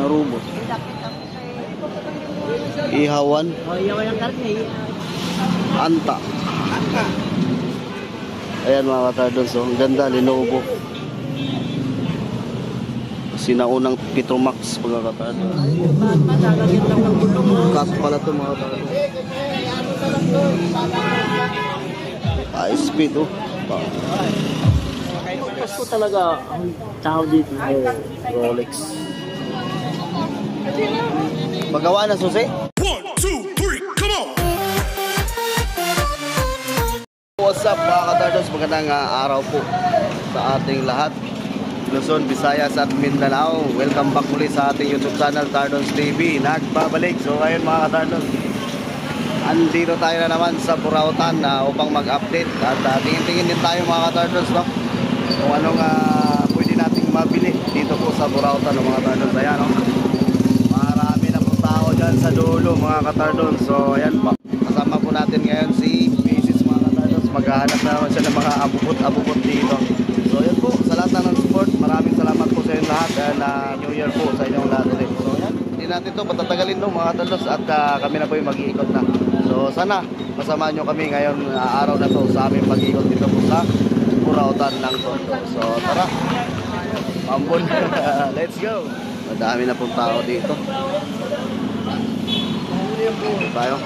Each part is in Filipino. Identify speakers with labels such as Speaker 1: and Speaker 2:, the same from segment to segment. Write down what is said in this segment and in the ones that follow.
Speaker 1: Narubos. Ihawan.
Speaker 2: Oh, ihawan ng karne.
Speaker 1: Anta. Ayan mga katardos, so ang ganda, Lenovo. Sinaunang Petromax mga katardos. Cut pala ito mga katardos. High speed oh.
Speaker 2: Pasko talaga ang tao dito.
Speaker 1: Rolex. Magawa na susi?
Speaker 3: 1, 2, 3, come on!
Speaker 1: What's up mga katardos? Magandang araw po sa ating lahat. Luzon, Visayas at Mindanao. Welcome back muli sa ating YouTube channel, Tardos TV. Nagbabalik. So ngayon mga katardos, andito tayo na naman sa Burautan upang mag-update. At tingin-tingin din tayo mga katardos, no? Kung anong pwede nating mabili dito po sa Burautan mga katardos. Ayan, no? Marami na po tao dyan sa dulo mga katardos. So ayan po, kasama po natin ngayon si Mrs. mga katardos. Maghahanap na naman siya ng mga abubot dito. So ayan po, sa lahat ng support, maraming salamat po sa inyong lahat. And New Year po sa inyong lahat ulit. So ayan, hindi natin ito patatagalin no mga katardos. At kami na po yung mag-iikot na. So sana masamahan nyo kami ngayon araw na to sa aming pag-iikot dito po sa Burautan ng Tondo. So tara, Mambon. Let's go. Madami na pong tao dito. Tayo.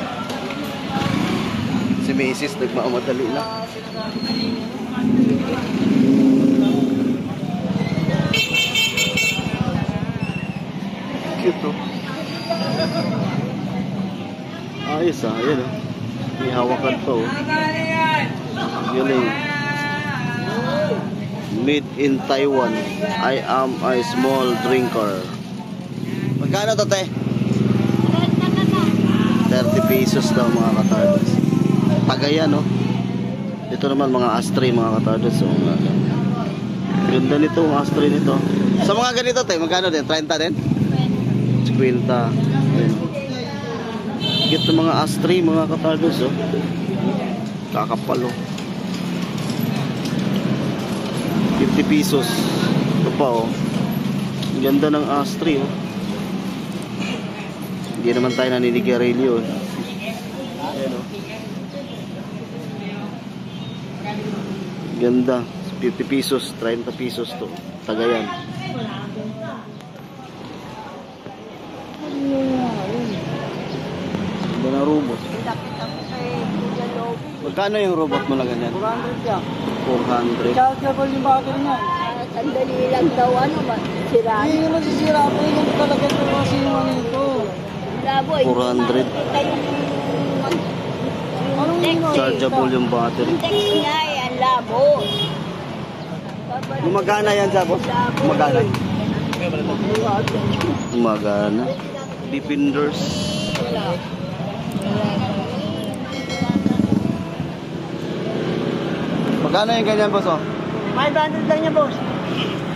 Speaker 1: Si Macy's nagmamadali na. Cute oh. Ayos ah, ayan oh. May hawakan to oh. Galing. Made in Taiwan. I am a small drinker. Magkano to te? 30 pesos daw mga katardos. Tagayan no. Dito naman mga ashtray mga katardos. So, ganda nito ang ashtray nito. Sa mga ganito te, magkano din? 30 din? 50. Ayan. Gito mga ashtray mga katardos oh. Kakapal oh. 50 pesos. Ito pa oh. Ang ganda ng ashtray oh. Hindi naman tayo naninigarilyo eh. Ayan oh. Ganda. 50 pesos, 30 pesos to. Tagayan. Ganda na robot. Magkano yung robot mo na ganyan?
Speaker 2: 400 siya.
Speaker 1: 400.
Speaker 2: Chargeable yung battery niya.
Speaker 4: Sandali lang daw, ano ba? Sira.
Speaker 2: Hindi naman sisira po yung talaga ito kasi yung ano ito.
Speaker 4: Labo,
Speaker 1: 400. Chargeable yung battery.
Speaker 4: Yung text niya ay ang labo.
Speaker 1: Gumagana yan sa boss? Gumagana? Gumagana. Defenders. Magkano yung ganyan boss oh?
Speaker 2: 500 lang niya boss.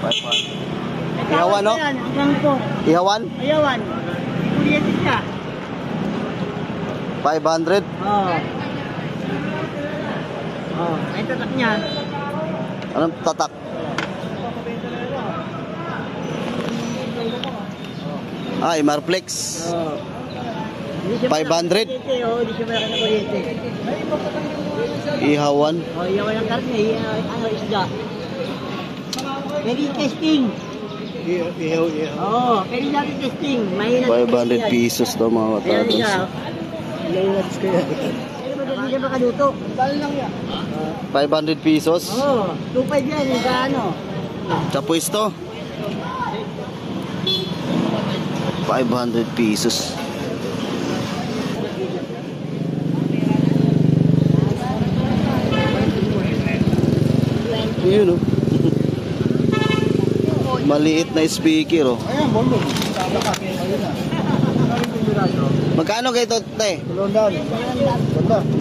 Speaker 1: 500. Ihawan no?
Speaker 2: Hanggang po.
Speaker 1: Ihawan?
Speaker 2: Ihawan. Kuliyatin siya.
Speaker 1: 500?
Speaker 2: Oo. Oh, ay tatak niya.
Speaker 1: Anong tatak? Ah, Imarflex.
Speaker 2: Oo.
Speaker 1: 500?
Speaker 2: Oo, hindi siya malaki na kuryente.
Speaker 1: Ihawan?
Speaker 2: Oh, ihawan ng karne. Ano, isda. Pwede testing.
Speaker 1: Ihaw.
Speaker 2: Oo, pwede natin testing.
Speaker 1: 500 pesos daw mga
Speaker 2: Ayan
Speaker 1: katardos.
Speaker 2: siya. Layers ko yan. Pero madali siya makaluto. Dali lang yan.
Speaker 1: 500 pesos?
Speaker 2: Oo, 2.5 yan. Sa ano?
Speaker 1: Sa pwesto? 500 pesos. Yun oh. Maliit na speaker oh.
Speaker 2: Ayan, bondo.
Speaker 1: Magkano kayo ito, te?
Speaker 2: 200.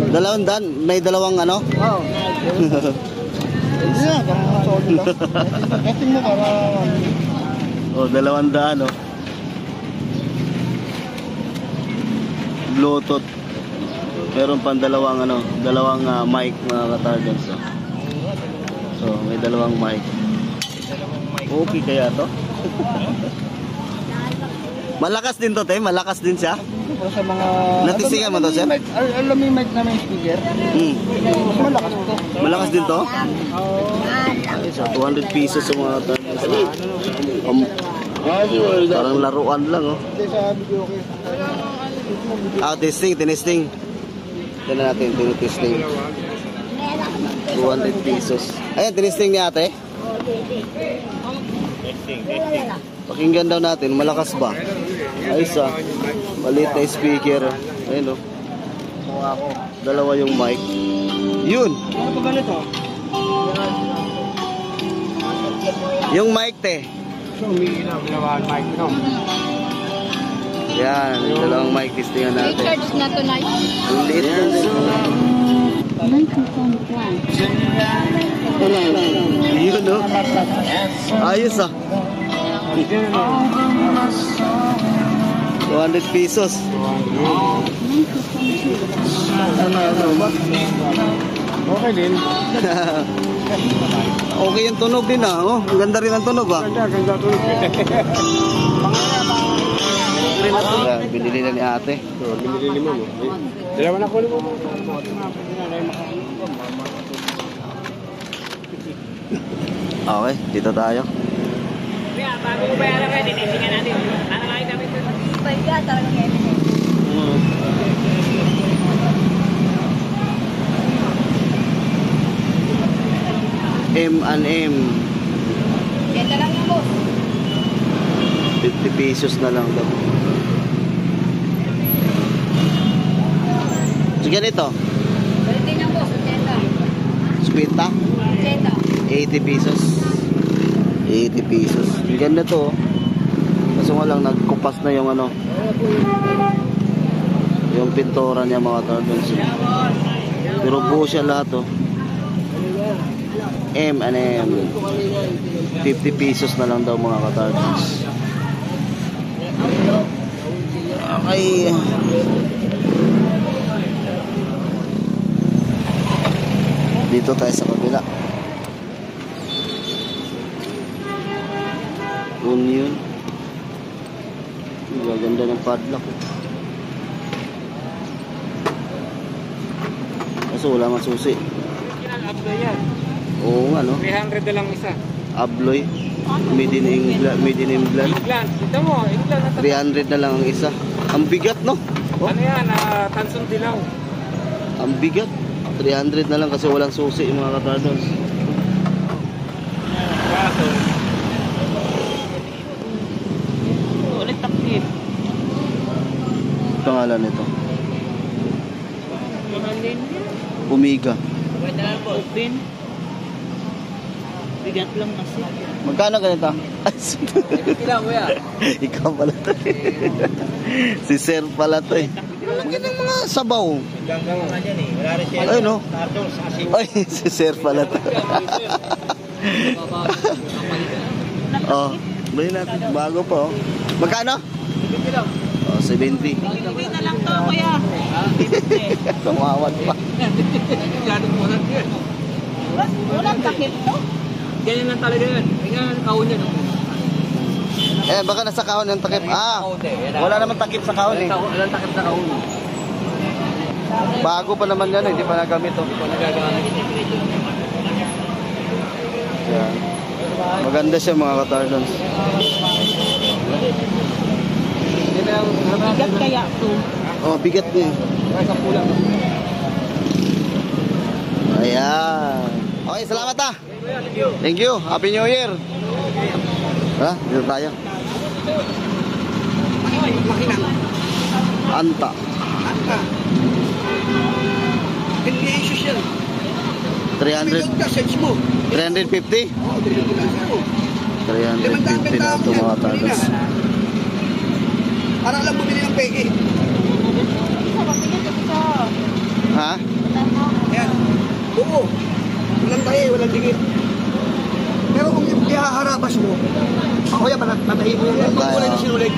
Speaker 1: 200? May dalawang ano?
Speaker 2: Oo. Hindi na, kung solid lang. Testing mo para...
Speaker 1: Oh, 200 oh. Bluetooth. Meron pang dalawang ano, dalawang mic mga katardos oh. So, may dalawang mic. Okay kaya to? Malakas din to, te. Malakas din siya.
Speaker 5: Pero sa mga...
Speaker 1: Natisingan mo to, sir?
Speaker 5: Alam mo yung mic na may speaker?
Speaker 1: Hmm.
Speaker 5: Mas malakas to.
Speaker 1: Malakas din to? Ay, so 200 pesos sa mga turtles. Parang laruan lang, oh.
Speaker 5: Hindi sa video okay.
Speaker 1: Ah, tinesting. Tignan natin, tinesting. 200 pesos. Ayan, tinesting ni ate. Pakinggan daw natin, malakas ba? Ayos ah. Maliit na speaker. Ayun, oh. Dalawa yung mic. Yun.
Speaker 5: Ano ba ganito?
Speaker 1: Yung mic, te.
Speaker 5: So, umiilaw, dalawang mic, no?
Speaker 1: Yan, dalawang mic. Testingan natin.
Speaker 4: Charge na to na yun.
Speaker 1: Ang liit lang.
Speaker 4: Microphone plan.
Speaker 1: Yun, no? Ayos ah. 200 pesos.
Speaker 5: Okay din.
Speaker 1: Okay yung tunog din ah. Oh, ang ganda rin ang tunog ah.
Speaker 5: Ganda to.
Speaker 1: Ayan, binili na ni ate.
Speaker 5: So, binili mo. Dalawa na ko mo.
Speaker 1: Okay, dito tayo.
Speaker 2: Bago ko bayaran kayo, tinitingnan natin. Ano kayo kami ito?
Speaker 4: Pagka talagang evidence.
Speaker 1: M&M.
Speaker 4: Ito lang yung boss.
Speaker 1: 50 pesos na lang daw. So ganito,
Speaker 4: Pwede yung boss. 80.
Speaker 1: 50, 80 pesos. 80 pesos. Ang ganda to. Oh. Kaso nga lang nagkupas na yung ano. Yung pintura niya mga turtles. Pero buo siya lahat oh. M&M. 50 pesos na lang daw mga ka-turtles. Okay. Dito tayo sa kabila. Onion. Ang ganda ng padlock. Kaso wala man susi.
Speaker 5: Abloy yan.
Speaker 1: Oo nga no.
Speaker 5: 300 na lang isa.
Speaker 1: Abloy. Made in England. Made in England.
Speaker 5: England. Ito mo, England na
Speaker 1: 300 na lang ang isa. Ang bigat no? Oh,
Speaker 5: Ano yan? Tansong dilaw.
Speaker 1: ang bigat. 300 na lang kasi walang susi yung mga ka-turtles.
Speaker 5: Kaso. Ulit takip.
Speaker 1: Pangalan nito. Omega.
Speaker 2: Pwede lang po. Open. Bigat lang kasi.
Speaker 1: Magkano ganito?
Speaker 5: Kailan mo yan?
Speaker 1: Ikaw pala to. Si Sir pala to eh. Magandang mga sabaw. Ay no. Ay, si Sir pala to. Oh, bili natin. Bago pa oh. Magkano? Oh, 70.
Speaker 2: Hindi na lang to, kuya.
Speaker 1: Tumawad pa.
Speaker 2: Walang takip to. Ganyan lang talaga yan. Ganyan ang kahon yan.
Speaker 1: Eh, baka nasa kahon yung takip. Ah, wala naman takip sa kahon eh.
Speaker 5: Walang takip sa kahon.
Speaker 1: Bago pa naman yan, hindi pa nagamit oh. Yan. Maganda siya mga ka-turtles.
Speaker 2: Bigat kaya to.
Speaker 1: Oh, bigat niya. Ayan. Okay, salamat ah. Thank you. Happy New Year. Ha? Dito tayo. Anta.
Speaker 5: Hindi issues yan.
Speaker 1: 300.
Speaker 5: Search mo.
Speaker 1: 350? 350 na ito mga turtles.
Speaker 5: Para lang bumili ng peke.
Speaker 1: Ha?
Speaker 5: Ayan. Oo. Walang tayo, walang dingit. Pero kung ihaharabas mo, ako yan, matahin mo yan. Kung wala yung sinulig.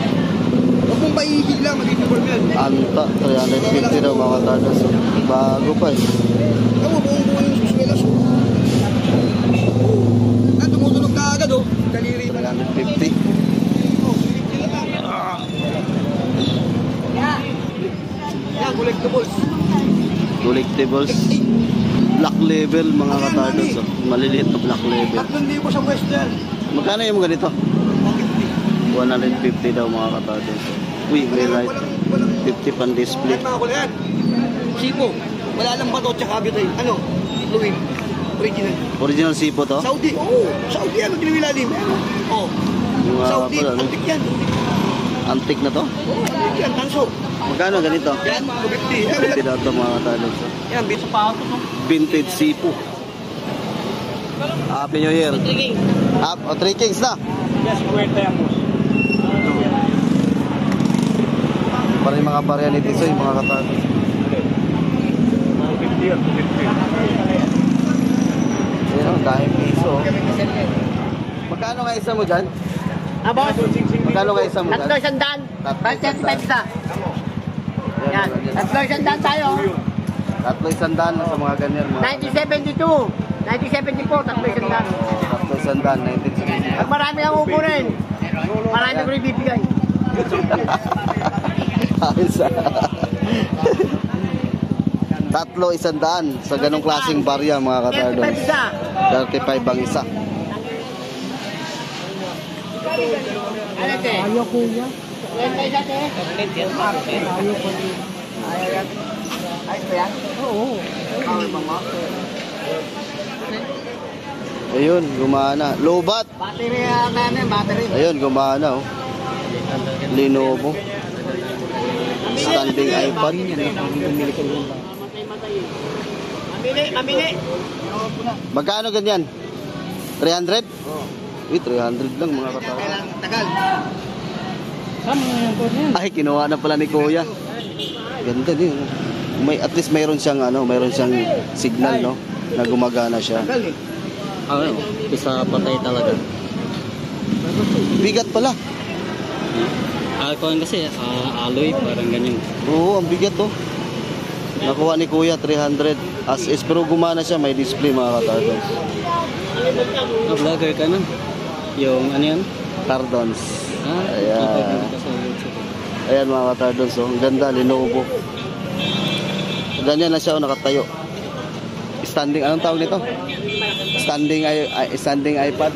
Speaker 5: Huwag mong paihigil lang, mag-inform yan.
Speaker 1: Anta. 350 na mga turtles. Bago pa eh.
Speaker 5: Ako, buong-buo yung suswelas. Tumutunog na agad, oh. Daliri pa lang.
Speaker 1: 350.
Speaker 5: Oh, sila lang.
Speaker 1: convertibles. Black label mga katardos. Oh. Maliliit na black label.
Speaker 5: 3,000 sa Western.
Speaker 1: Magkano yung ganito? 150 daw mga katardos. Uy, may light. 50 pan display.
Speaker 5: Mga ko na yan. Sipo. Wala lang bato tsaka butane. Ano? Fluid. Original.
Speaker 1: Original sipo to?
Speaker 5: Saudi. Oo. Saudi yan. Magkiliwilalim. Oo.
Speaker 1: Yung
Speaker 5: Saudi.
Speaker 1: pala, no?
Speaker 5: Antik yan.
Speaker 1: Antik na to?
Speaker 5: Oo. Antik yan. Tanso.
Speaker 1: Magkano ganito?
Speaker 5: Yan. 250.
Speaker 1: 50 daw to mga katardos.
Speaker 5: Yan. Bito pa ako.
Speaker 1: Vintage sipo. Happy New Year. 3 Kings na.
Speaker 5: Yes, kwenta yan, boss.
Speaker 1: Para yung mga barya ni Tisoy, mga katardos.
Speaker 5: 250 yan. 250.
Speaker 1: Ayun, dahil piso. Magkano nga isa mo dyan?
Speaker 2: Boss.
Speaker 1: Magkano nga isa mo dyan?
Speaker 2: 3,100. 35 isa. Yan. 3,100 tayo.
Speaker 1: 3,100 sa mga ganyan. Mga
Speaker 2: 1972. 1974, 3,100.
Speaker 1: 3,100, 1960.
Speaker 2: Pag marami ang upunin, marami ko rin bibigay.
Speaker 1: Ayos ah. 3,100 sa ganong klaseng barya mga katardos.
Speaker 2: 35 isa.
Speaker 1: 35 ang isa.
Speaker 2: Ano te? Ayaw ko yan. 20 isa te? Ayaw ko yan. Ayaw yan. Ayos ba yan? Oo.
Speaker 1: Ayun, gumana. Lobat.
Speaker 2: Battery namin, battery.
Speaker 1: Ayun, gumana oh. Lenovo. Standing iPad.
Speaker 2: Mamili.
Speaker 1: Magkano ganyan? 300? Uy, 300 lang mga katardos.
Speaker 2: Tagal.
Speaker 1: Ay, kinuha na pala ni Kuya. Ganda din. May at least mayroon siyang signal no na gumagana siya.
Speaker 2: Isa patay talaga.
Speaker 1: Bigat pala.
Speaker 2: Kuhan kasi, alloy, parang ganyan.
Speaker 1: Oo, ang bigat to. Nakuha ni Kuya 300 as is pero gumana siya, may display mga katardos.
Speaker 2: Vlogger ka na? Yung ano yan?
Speaker 1: Cardons.
Speaker 2: Ayan.
Speaker 1: Ayan mga katardos, oh. Ang ganda, Lenovo. Ganyan na siya, nakatayo. Standing, anong tawag nito? Standing iPad.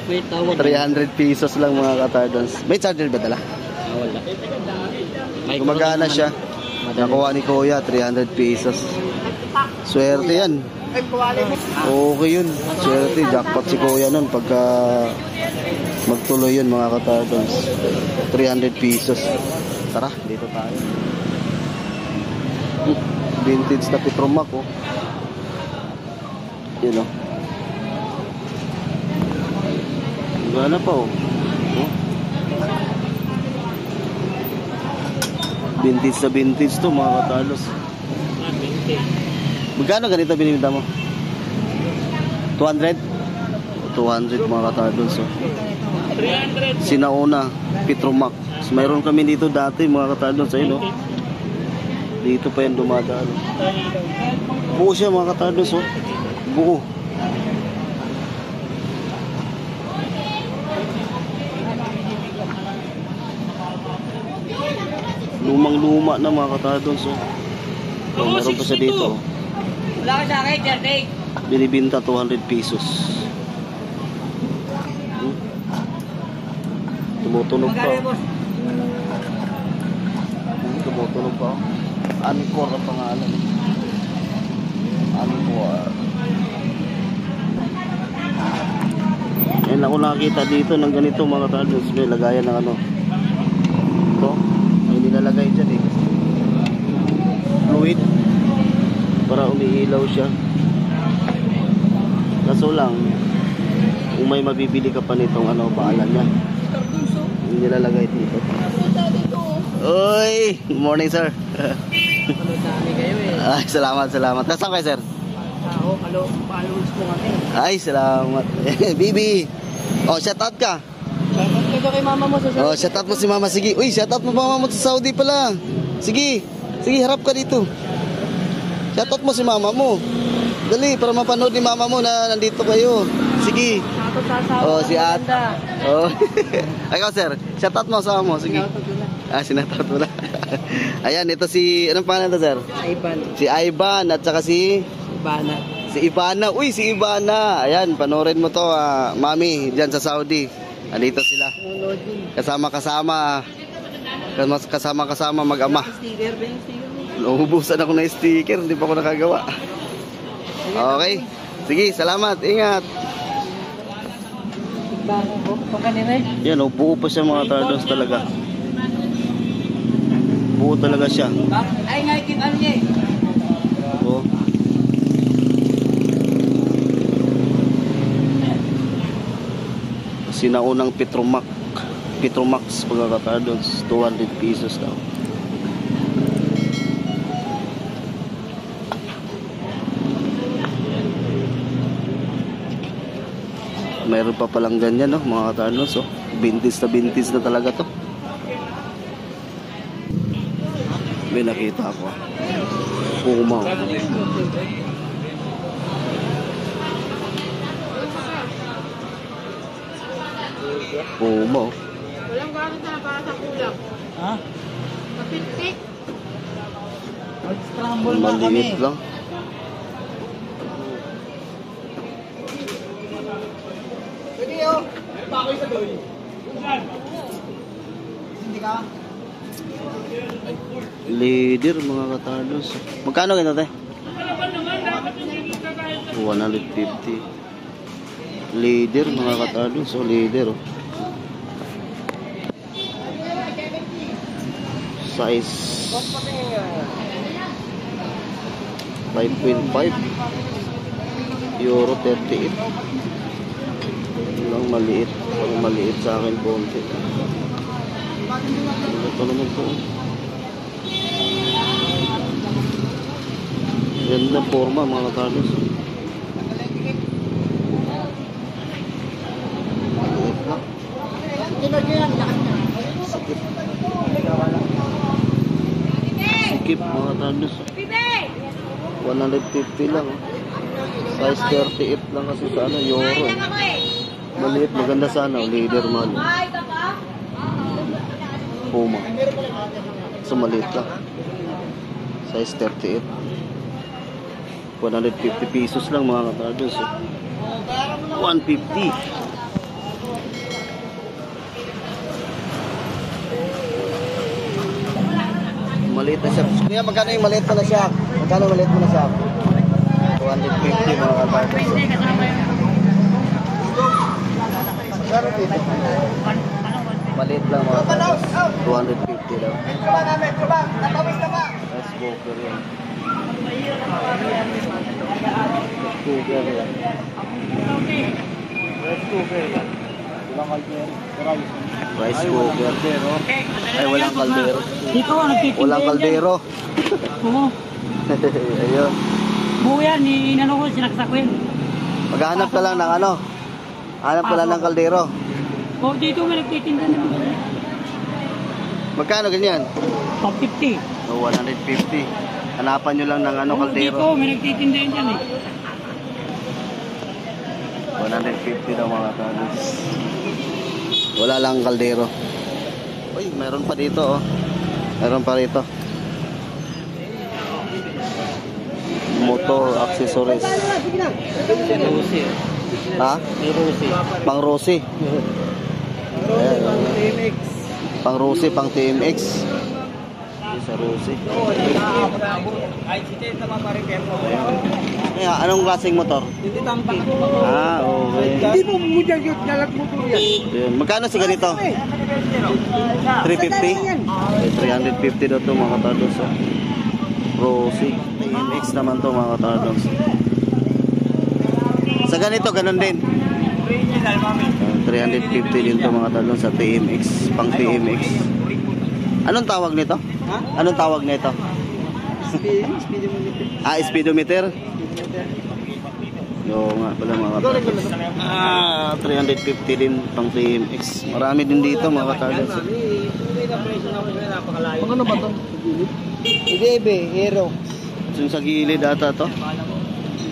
Speaker 2: May tawag.
Speaker 1: 300 pesos lang mga katardos. May charger ba dala?
Speaker 2: Wala.
Speaker 1: Gumagana siya. Nakuha ni Kuya 300 pesos. Swerte yan. Okay yun. Swerte. Jackpot si Kuya nun pagka magtuloy yun mga katardos. 300 pesos. Tara, dito tayo. Vintage na Petromac oh. Yun oh. Gana pa oh. Vintage na vintage to mga katardos. Magkano ganito binibenta mo? 200? 200 mga katardos oh. Sinauna Petromac. So, mayroon kami dito dati mga katardos. Ayun oh. Dito pa yan dumadaan. Buo siya mga katardos oh. Buo. Lumang-luma na mga katardos oh. Oh, meron pa siya dito.
Speaker 2: Wala ka sa akin, Jerday.
Speaker 1: Binibinta 200 pesos. Tumutunog pa. Tumutunog pa. Anchor ang pangalan. Anchor. Yan ako nakakita dito ng ganito mga katardos. May lagayan ng ano. Ito. May nilalagay dyan eh. Fluid. Para umiilaw siya. Kaso lang, kung may mabibili ka pa nitong ano, bahala niya. Yung nilalagay dito. Uy! Good morning, sir. Ay, salamat. Nasaan kayo, sir?
Speaker 2: Followers ko kami.
Speaker 1: Ay, salamat. Bibi! Oh, shout out ka.
Speaker 2: Ito kay mama mo sa
Speaker 1: Oh, shout out mo si mama. Sige. Uy, shout out mo mama mo sa Saudi pala. Sige. Sige, harap ka dito. Shout out mo si mama mo. Dali, para mapanood ni mama mo na nandito kayo. Sige. Oh, si At. Oh. Ikaw, sir. Shout out mo sa mama mo. Sige. Sinatout mo na. Ayan, ito si, anong pangalan to, sir?
Speaker 2: Ivan.
Speaker 1: Si Ivan at saka si
Speaker 2: Ivana.
Speaker 1: Ivana. Uy, si Ivana. Ayan, panoorin mo to, mami, diyan sa Saudi. Andito sila.
Speaker 2: Nunod din.
Speaker 1: Kasama-kasama. Kasama-kasama mag-ama.
Speaker 2: Sticker ba yung sticker mo?
Speaker 1: Nauubusan ako ng sticker, hindi pa ako nakagawa. Okay. Sige, salamat. Ingat.
Speaker 2: Bago ko. Pa kanina eh.
Speaker 1: Yan, buo pa siya mga tardos talaga. Buo talaga siya.
Speaker 2: Ay, nakikita niya eh.
Speaker 1: Oh. Sinaunang Petromax mga katardos, 200 pesos daw. Mayroon pa palang ganyan, no, mga katardos. Oh. Vintage na talaga to. May nakita ako. Puma. Puma.
Speaker 4: Walang gamit na para sa kulang.
Speaker 2: Ha?
Speaker 4: Kapintik.
Speaker 2: Mag-scramble na kami.
Speaker 1: Maliit lang.
Speaker 5: Pwede yun. Pa ako isa doon. Hindi ka?
Speaker 1: Leader mga katardos. Magkano ganito, te? 150. Leader mga katardos. So leader. Oh. Size 5.5. Euro 38. Lang maliit. Parang maliit sa akin konti. Ito naman po. Ganda forma mga katardos. Sikip mga katardos. 150 lang. Size 38 lang kasi sa ano, euro. Maliit, maganda sana. Leader man. Puma. So maliit lang. Size 38. 150 pesos lang mga katardos. 150. Maliit na siya. Kuya, magkano yung maliit mo na siya? Magkano maliit mo na siya? 250 mga katardos. Maliit lang mga katardos. 250 lang. Rice cooker yan. Cooker yan. Rice cooker. Ay, walang kaldero.
Speaker 2: Dito ako nagtitinda.
Speaker 1: Walang kaldero.
Speaker 2: Oo.
Speaker 1: Ayun.
Speaker 2: Buo yan. Inano ko, sinaksak ko yan.
Speaker 1: Maghanap ka lang ng ano? Hanap ka lang ng kaldero.
Speaker 2: O dito may nagtitinda naman.
Speaker 1: Magkano ganyan?
Speaker 2: 150.
Speaker 1: Oh, 150. Hanapan nyo lang ng ano,
Speaker 2: Oo,
Speaker 1: kaldero.
Speaker 2: dito may nagtitinda yan dyan eh.
Speaker 1: 150 daw mga kanis. Wala lang kaldero. Uy, meron pa dito oh. Meron pa rito. Motor accessories.
Speaker 2: Rosie.
Speaker 1: Ha?
Speaker 2: Rosie.
Speaker 1: Pang Rosie. Ayan,
Speaker 5: TMX.
Speaker 1: pang Rosie, pang TMX. Sa Rosie.
Speaker 5: Ay, si Ted naman pa-repair mo.
Speaker 1: Kaya, anong klaseng motor?
Speaker 5: Hindi tampi.
Speaker 1: Ah, okay.
Speaker 5: Hindi mo mudyan yung nalag mo po yan.
Speaker 1: Ayan. Magkano si ganito? 350? Eh, 350 daw ito mga katardos. Oh. Rosie. TMX naman to mga katardos. Sa ganito, ganun din. 350 din to mga katardos sa TMX. Pang TMX. Anong tawag nito?
Speaker 5: Ha?
Speaker 1: Anong tawag nito?
Speaker 5: Speedometer.
Speaker 1: Ah, speedometer? Oo nga pala mga katardos. 350 din pang TMX. Marami din dito mga katardos.
Speaker 5: Pang ano ba ito? Hindi, Hero.
Speaker 1: Yung sa gilid ata to?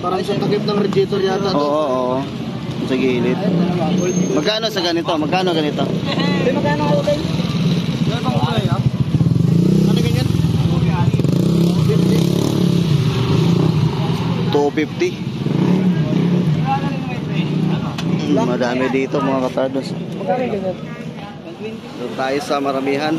Speaker 5: Parang sa takip ng radiator yata ito.
Speaker 1: Oo, oo. Yung sa gilid. Magkano sa ganito? Magkano ganito?
Speaker 5: Magkano ako tayo? Ano ganyan?
Speaker 1: 250. Madami dito mga katardos. Doon tayo sa maramihan.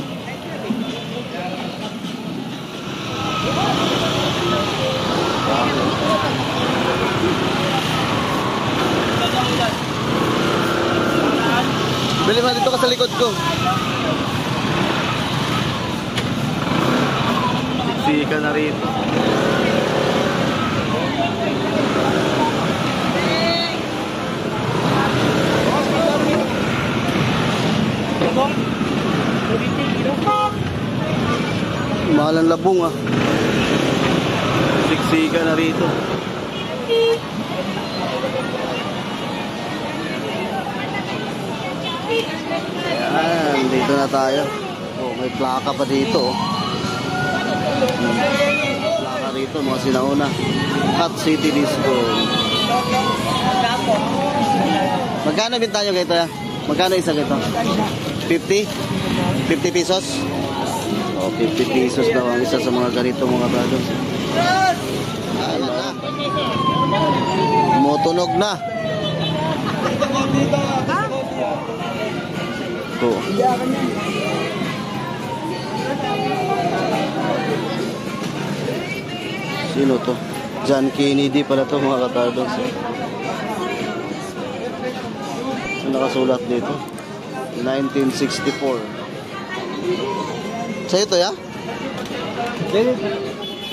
Speaker 1: Bili mo dito ka sa likod ko. Sika na rito. Mahal ang labong ah. Siksika na rito. Ayan, dito na tayo. Oh, may plaka pa dito. Plaka rito, mga sinauna. Hot City Disco. Magkano binta nyo kayo ya? Magkano isa ito? 50? 50 pesos? Oh, 50 pesos daw ang isa sa mga ganito mga brothers. Tumutunog na. Ito. Sino to? John Kennedy pala to mga katardos. Ano nakasulat dito? 1964. Sa'yo to ya?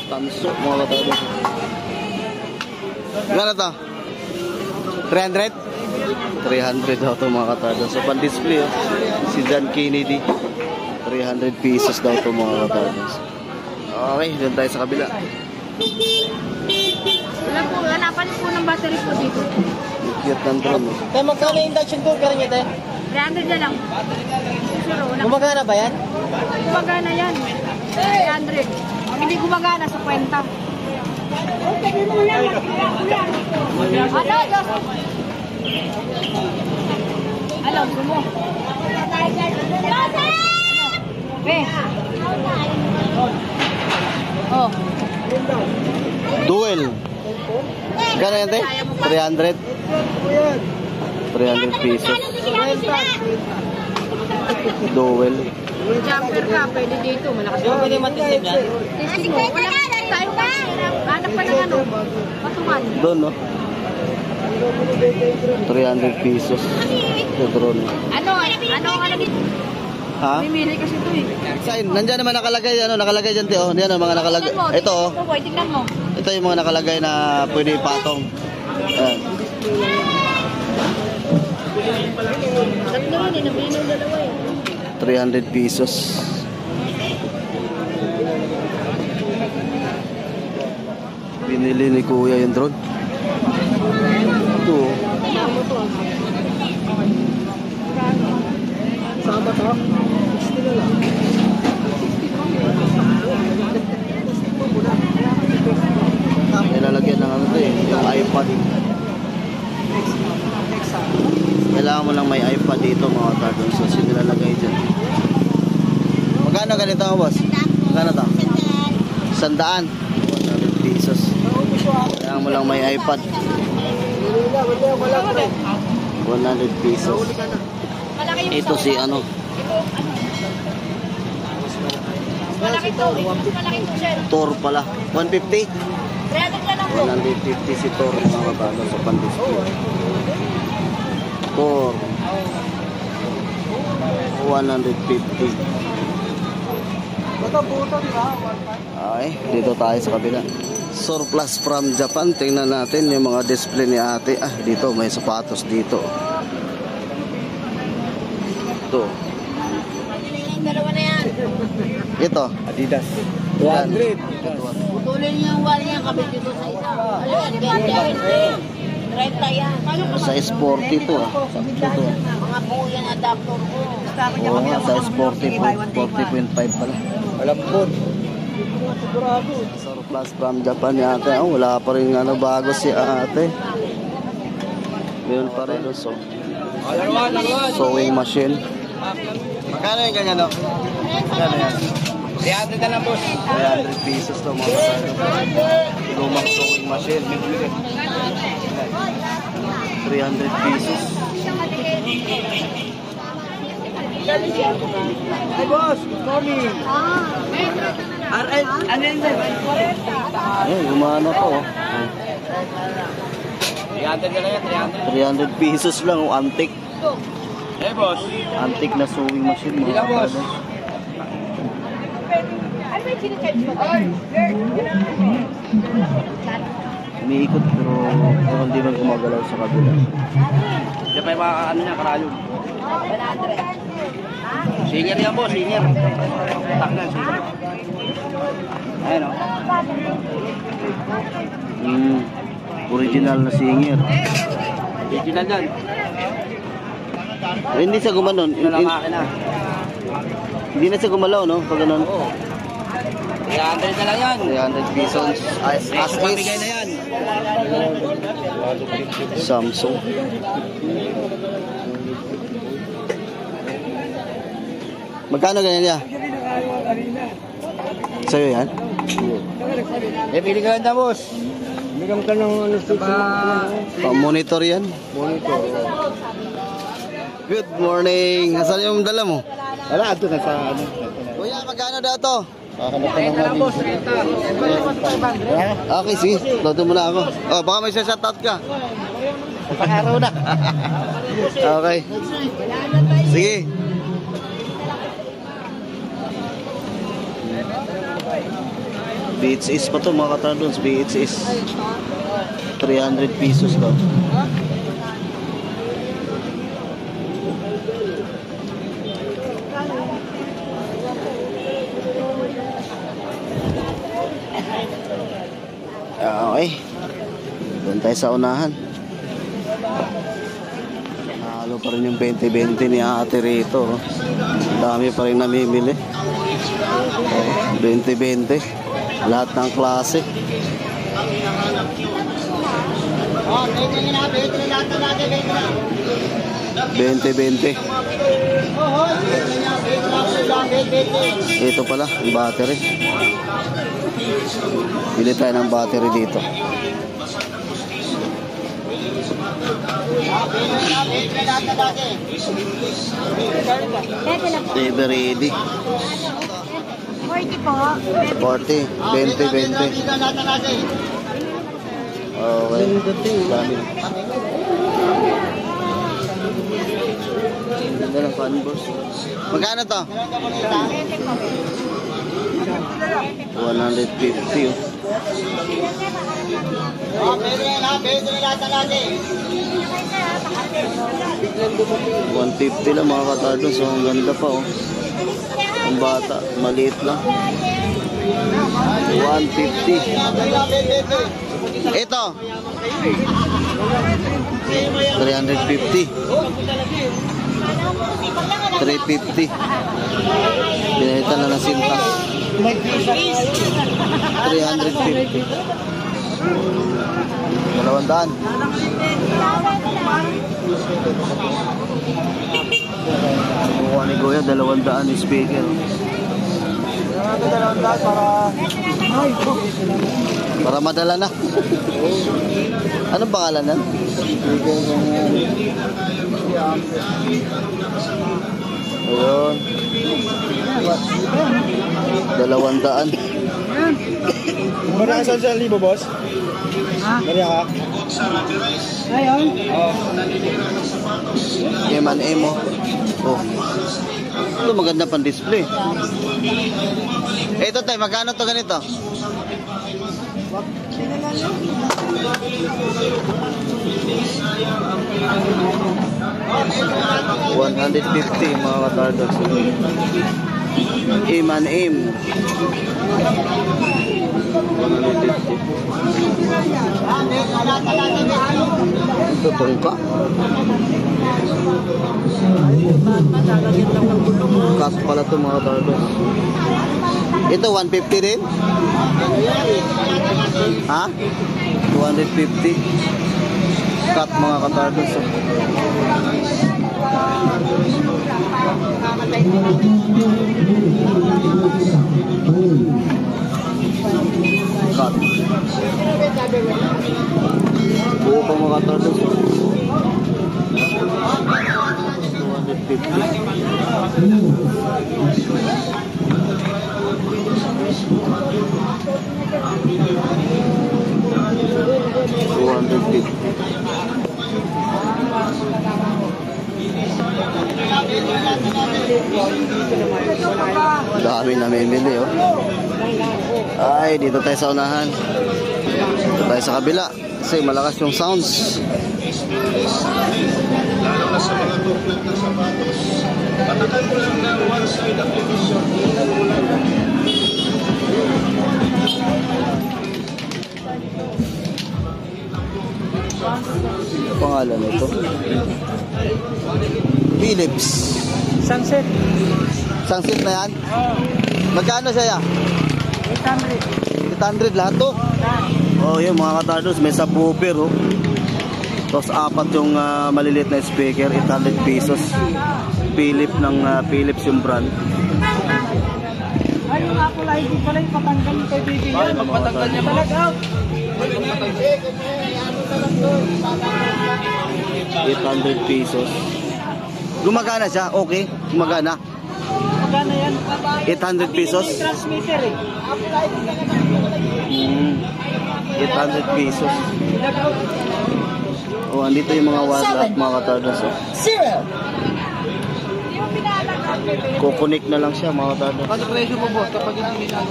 Speaker 1: Tanso mga katardos. Gano'n to? 300? 300 daw ito mga katardos. So pan-display oh. Si John Kennedy 300 pesos daw ito mga katardos. Okay, doon tayo sa kabila.
Speaker 4: Wala po, hanapan po ng battery po dito.
Speaker 1: Cute ng drone oh.
Speaker 2: Tayo, magkano yung induction cooker niya tayo?
Speaker 4: 300 na lang. Sure, wala.
Speaker 2: Gumagana ba yan?
Speaker 4: Gumagana yan. 300. Pag hindi gumagana, sa kwenta. Ano, Diyos? Alam, sumo. Be. Oh.
Speaker 1: Duel. Gano'n yan, te? 300? 300 pesos. Duel.
Speaker 4: Jumper ka, pwede dito. Malakas
Speaker 2: Yung pwede matisip yan?
Speaker 4: Testing mo. Wala tayo pa. Hanap pa ng ano. Patungan.
Speaker 1: Doon, no? 300 pesos. Sa drone.
Speaker 4: Ano dito?
Speaker 1: Ha?
Speaker 4: Mimili kasi ito eh.
Speaker 1: Sign. Nandiyan naman nakalagay, ano, nakalagay dyan, te, oh. Yan, mga nakalagay. Ito, oh.
Speaker 4: Ito, boy, tingnan mo.
Speaker 1: Ito yung mga nakalagay na pwede ipatong. Ayan.
Speaker 4: Tatlo rin, nabili ng dalawa eh.
Speaker 1: 300 pesos. Binili ni Kuya yung drone. Ito.
Speaker 5: Sama to? 60 na lang.
Speaker 1: Nilalagyan ng ano ito eh, yung iPad. Kailangan mo lang may iPad dito mga tardos. So, sinilalagay dyan. Magkano ganito mo, boss? Magkano to? 100. 100 pesos. Kailangan mo lang may iPad. 100 pesos. Ito si ano?
Speaker 4: Malaki to. Malaki to, sir.
Speaker 1: Tor pala. 150?
Speaker 4: 300 na lang po.
Speaker 1: 150 si Tor mga tardos sa pan-display. Tor 150. Okay, dito tayo sa kabila. Surplus from Japan. Tingnan natin yung mga display ni ate. Ah, dito may sapatos dito. Ito.
Speaker 4: Dalawa na yan.
Speaker 1: Ito.
Speaker 5: Adidas.
Speaker 1: 200.
Speaker 4: Putulin niyo yung wala niya kabit dito sa isa. Ano yan? 20. 30 yan.
Speaker 1: Sa sporty to ah. Sakto to.
Speaker 4: Mga buo yan adapter ko.
Speaker 1: Oo nga, sa sporty po. 40.5 pala.
Speaker 5: Alam po.
Speaker 1: Surplus from Japan ni ate. Oh, wala pa rin ano, bago si ate. Meron pa rin. So, sewing machine. Magkano yung ganyan, no? Magkano yan?
Speaker 2: 300 na lang, boss.
Speaker 1: 300 pesos to mga katardos. Lumang sewing machine. 300 pesos.
Speaker 5: Hey boss, good morning. Ano yun?
Speaker 1: Ayun, gumana po.
Speaker 2: 300 na lang yan,
Speaker 1: 300 pesos lang, antik.
Speaker 2: Eh, boss.
Speaker 1: Antik na sewing machine mga
Speaker 2: Sila, boss.
Speaker 1: katardos. Umiikot pero hindi man gumagalaw sa kabila.
Speaker 2: Diyan pa yung mga ano niya, karayong. Singer yan, boss, singer. Taknan, singer. Ayan, o.
Speaker 1: Original na singer.
Speaker 2: Original yan.
Speaker 1: Hindi siya gumanon.
Speaker 2: Ito lang makina.
Speaker 1: Hindi na siya gumalaw, no? Pag ganun.
Speaker 2: Oo. 300 na lang yan.
Speaker 1: 300 pesos. As
Speaker 2: Pamigay na yan.
Speaker 1: Samsung. Magkano ganyan niya? Sa'yo yan?
Speaker 2: Eh, pili ka lang na, boss.
Speaker 5: Bigyan ka ng ano
Speaker 1: Pa-monitor yan?
Speaker 5: monitor.
Speaker 1: Good morning. Nasaan yung dala mo?
Speaker 5: Wala, ito na sa ano.
Speaker 1: Kuya, magkano daw to?
Speaker 2: Ito lang, boss.
Speaker 1: Okay, sige. Lodo mo na ako. Oh, baka may shoutout ka.
Speaker 2: Pang-araw na.
Speaker 1: Okay. Sige. BHS pa to mga katardos. BHS 300 pesos daw. Okay. Doon tayo sa unahan. Nalo pa rin yung 20-20 ni ate rito. Ang dami pa rin namimili. 20-20. Lahat ng klase.
Speaker 4: Oh, pwede nyo na, pwede nyo lahat na natin, pwede nyo.
Speaker 1: 20-20.
Speaker 4: Oo, pwede nyo, pwede nyo.
Speaker 1: Ito pala, yung battery. Bili tayo ng battery dito. Ever ready.
Speaker 4: 40 po.
Speaker 1: 40, 20-20. Okay. Dami. Ganda ng fan boss. Magkano to? 150 oh.
Speaker 4: Oh, pwede nyo lahat na natin.
Speaker 1: 150 lang mga katardo. So ang ganda pa oh. Ang bata, maliit lang. 150. Ito. 350. 350. Binalitan na ng sintas. 350. 200. Kuha ni Kuya, 200 ni speaker. Para madala na. Anong pangalan na? Ayun. 200.
Speaker 5: Bariya ka sa libo, boss? Bariya ka?
Speaker 2: Ayun.
Speaker 1: M&M oh. Oh. Ito maganda pang display. Ito tayo, magkano to ganito? $150 mga katardos. M&M 150. Ito tungka. Cut pala ito mga katardos. Ito 150 din? Ha? 250. Cut mga katardos. mga turtles. 250. Dami namimili oh. Ay, dito tayo sa unahan. Dito tayo sa kabila kasi malakas yung sounds.
Speaker 3: Lalo na sa mga tuklat na sapatos. Patakan mo lang ng one-side application.
Speaker 1: Ano pangalan nito? Philips.
Speaker 2: Sunset.
Speaker 1: Sunset na yan? Magkano siya?
Speaker 2: 800.
Speaker 1: 800 lahat to? Oh, yun mga katardos, may subwoofer oh. Tapos apat yung maliliit na speaker, 800 pesos. Philips ng Philips yung brand.
Speaker 2: Ay, yung ako lang, hindi pala yung patanggal yung kay Bibi yan.
Speaker 1: Magpatanggal niya po.
Speaker 2: Talaga.
Speaker 1: 800 pesos. Gumagana siya? Okay, gumagana.
Speaker 2: Magkano yan?
Speaker 1: 800 pesos?
Speaker 2: Yung transmitter eh.
Speaker 1: 800 pesos. Oh, andito yung mga whatsapp mga katardos oh. Kukunik na lang siya mga katardos.
Speaker 5: Ano presyo mo boss kapag hindi na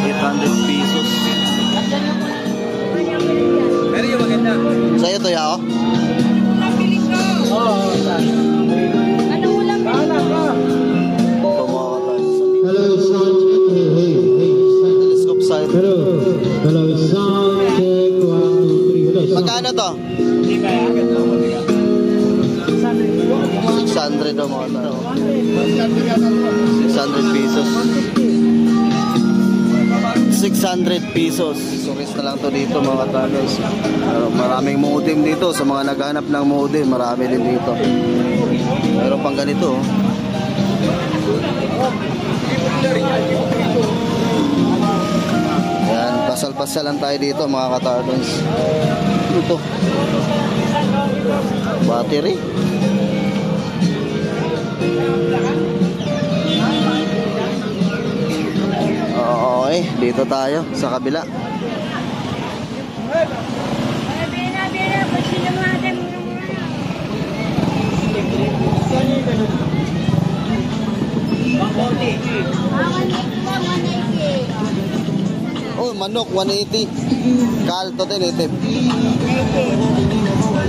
Speaker 1: 800 pesos.
Speaker 5: Pero yung maganda.
Speaker 1: Sa'yo to ya oh.
Speaker 4: Ano ulam?
Speaker 1: Ito mga katardos.
Speaker 6: Hello, sound check. Hey,
Speaker 1: Telescope side.
Speaker 6: hello. Hello, sound check. 1, 2, 3. Hello, sound.
Speaker 1: Magkano to? 600 daw mga katardos. 600 pesos. 600 pesos. Suris na lang to dito mga katardos. Maraming modem dito. Sa mga naghahanap ng modem, marami din dito. Meron pang ganito. Yan, pasal-pasalan tayo dito mga katardos. Ito. Battery. Okay, dito tayo sa kabila. Oh, manok 180. Kalto din native.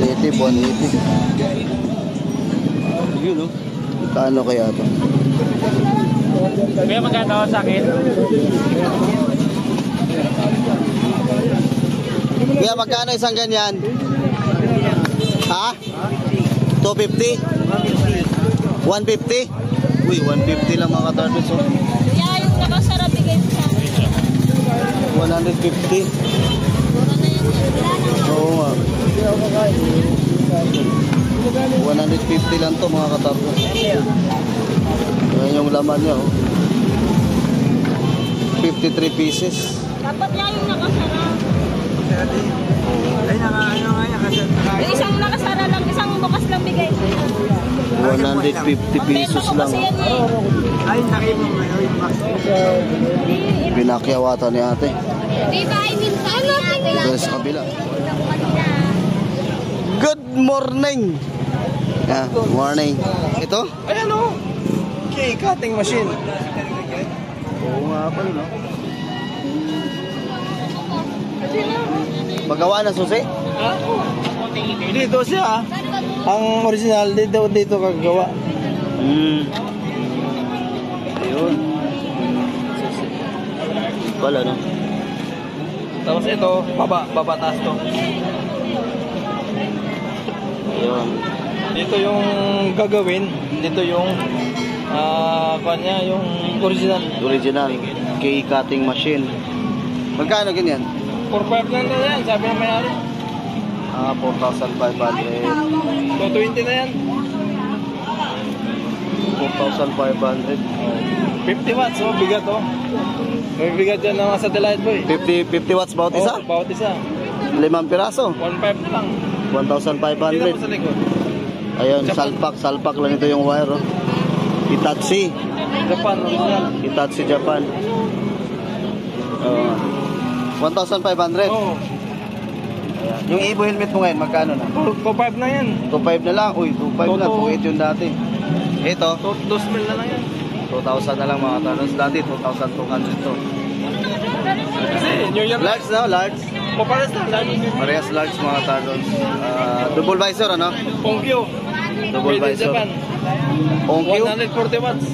Speaker 1: Native 180. Yun oh. Kano kaya to?
Speaker 2: Kaya magkano sa akin?
Speaker 1: Kaya magkano isang ganyan? Ha? 250? 150? Uy, 150 lang mga katardos oh.
Speaker 4: Kaya yung nakasarap bigay mo sa akin.
Speaker 1: 150. Oo nga. 150 lang to mga katardos. Yan yung laman niya oh. 53 pieces.
Speaker 4: Dapat nga yung nakasarap.
Speaker 5: Ay, ano nga yan kasi
Speaker 4: Yung isang nakasara lang, isang bukas lang bigay mo.
Speaker 1: 150 pesos lang.
Speaker 4: Kasi yan eh.
Speaker 5: ay nakita mo yung box.
Speaker 1: Pinakyawatan ni ate.
Speaker 4: Di ba, I mean, ano?
Speaker 1: Dito sa kabila. Good morning! Yeah, morning. Ito?
Speaker 5: Ay, ano? Okay, cutting machine.
Speaker 1: Oo nga pala no. Magawa ng susi?
Speaker 5: Dito siya. Ang original dito kagawa.
Speaker 1: Ayun. Susi. Pala no.
Speaker 5: Tapos ito, baba taas to.
Speaker 1: Ayun.
Speaker 5: Dito yung gagawin, dito yung kanya yung original.
Speaker 1: Original. K-cutting machine. Magkano ganyan?
Speaker 5: 4.5 lang na yan, sabi ng mayari.
Speaker 1: 4,500.
Speaker 5: 220 na yan.
Speaker 1: 4,500.
Speaker 7: 50 watts, oh, bigat oh. May bigat yan ng satellite boy.
Speaker 1: 50 watts bawat isa?
Speaker 7: Oh, bawat isa.
Speaker 1: 5 piraso.
Speaker 7: 1.5 na lang.
Speaker 1: 1,500.
Speaker 7: Tingnan mo sa likod.
Speaker 1: Ayun,
Speaker 7: Japan.
Speaker 1: salpak lang ito yung wire, oh. Hitachi.
Speaker 7: Japan, original.
Speaker 1: Hitachi Japan. 1,500.
Speaker 7: Oh,
Speaker 1: Ayan. Yung Evo helmet mo ngayon, magkano na?
Speaker 7: 2.5 na yan.
Speaker 1: 2,500 na lang. Uy, 2,500 na. 2,800 yung dati. Ito,
Speaker 7: 2,000 na lang yan.
Speaker 1: 2,000 na lang mga tanos. Dati, 2,200 to.
Speaker 7: Kasi New Year
Speaker 1: Large na, large.
Speaker 7: paparas na lang.
Speaker 1: Parehas large mga tanos. Double visor, ano?
Speaker 7: Pongkyo.
Speaker 1: Double
Speaker 7: Made in
Speaker 1: visor.
Speaker 7: Japan.
Speaker 1: Onkyo.
Speaker 7: 140 watts.